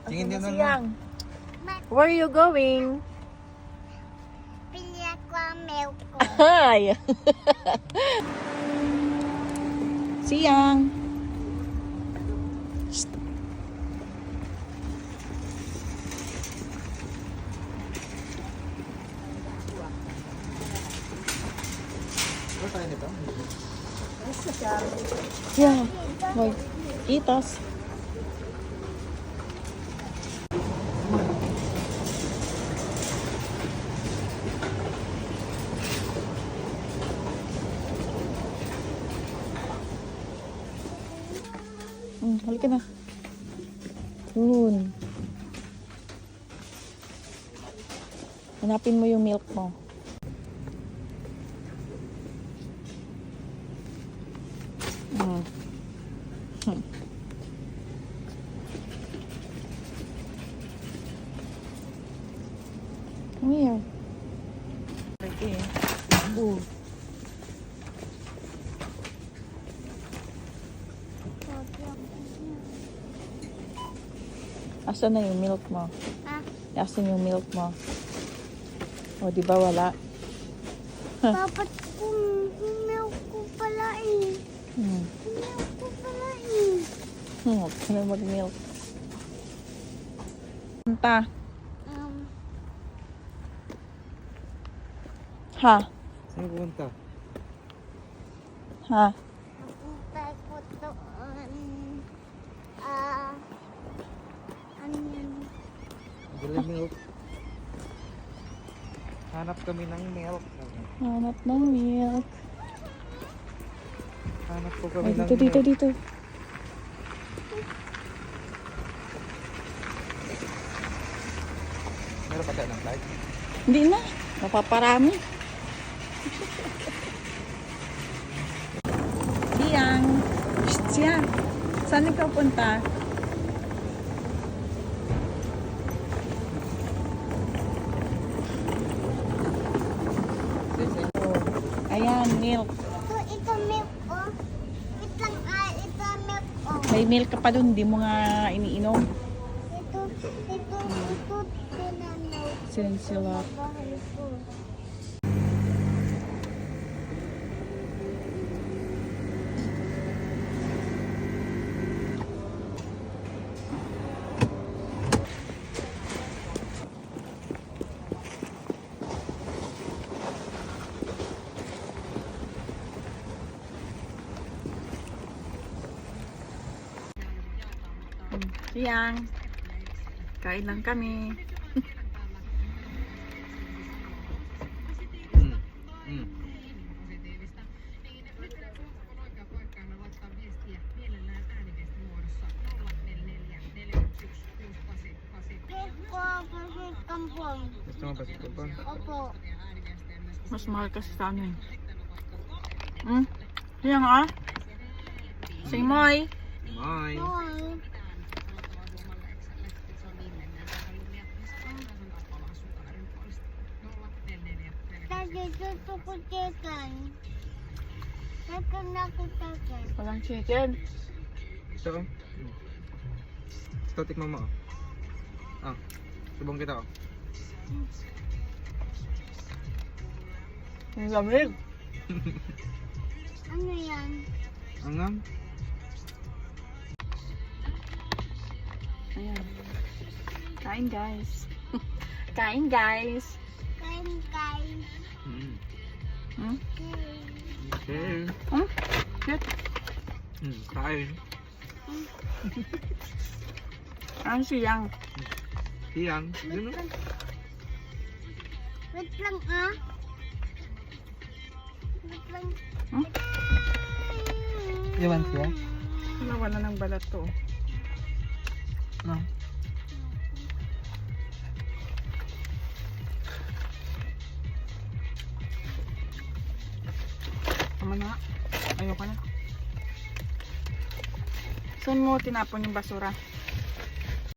Tingin din naman. Siyang. Where are you going? Pili ako ang milk ko. Hi! Siyang. Shh. Ano tayo nito? Yeah. Hoy. Itas. Halika na. Yun. Hanapin mo yung milk mo. Come here. Okay. Ooh. Asan na yung milk mo? Ah, Asan yung milk mo? O, di ba wala? dapat kung milk ko pala eh. Hmm. Milk ko pala eh. Huwag ka na mag-milk. Punta. Ha? Saan pupunta? Ha? Napunta ko doon. Ano yun? Dala milk. Hanap kami ng milk. Hanap ng milk. Hanap ko Ay, kami ng dito, dito, milk. dito. Meron pa tayo ng flight? Hindi na. Mapaparami. Siyang. Shh, Siyang. Saan ikaw punta? Ayan, milk. Ito milk ko. Ito milk ko. May milk ka pa dun, di mo nga iniinom. Ito na milk. Sila. Bahay ko. Siyang. Kain lang kami. Milk ko. Pasit kampong. Gusto mo pa sa kupon? Opo. Mas mahal kasi sa amin. Siyang ah. Say Moy. Bye! Hoy. Daddy, gusto ko chicken. Chicken na ko chicken. Walang chicken. Ito oh. Ito, tikman mo oh. Ah, subong kita oh. Ang lamig. Ano yan? Angam? Ayan. Kain guys. Kain guys. Kain kain. Hmm? Okay. Hmm? Cute. Kain. Ang siyang. Siyang. Yun oh. Wait lang ah. Wait lang. Hmm? Iwan siya? Nawala ng balat to. No. Tama na. Ayoko na. Saan mo tinapon yung basura?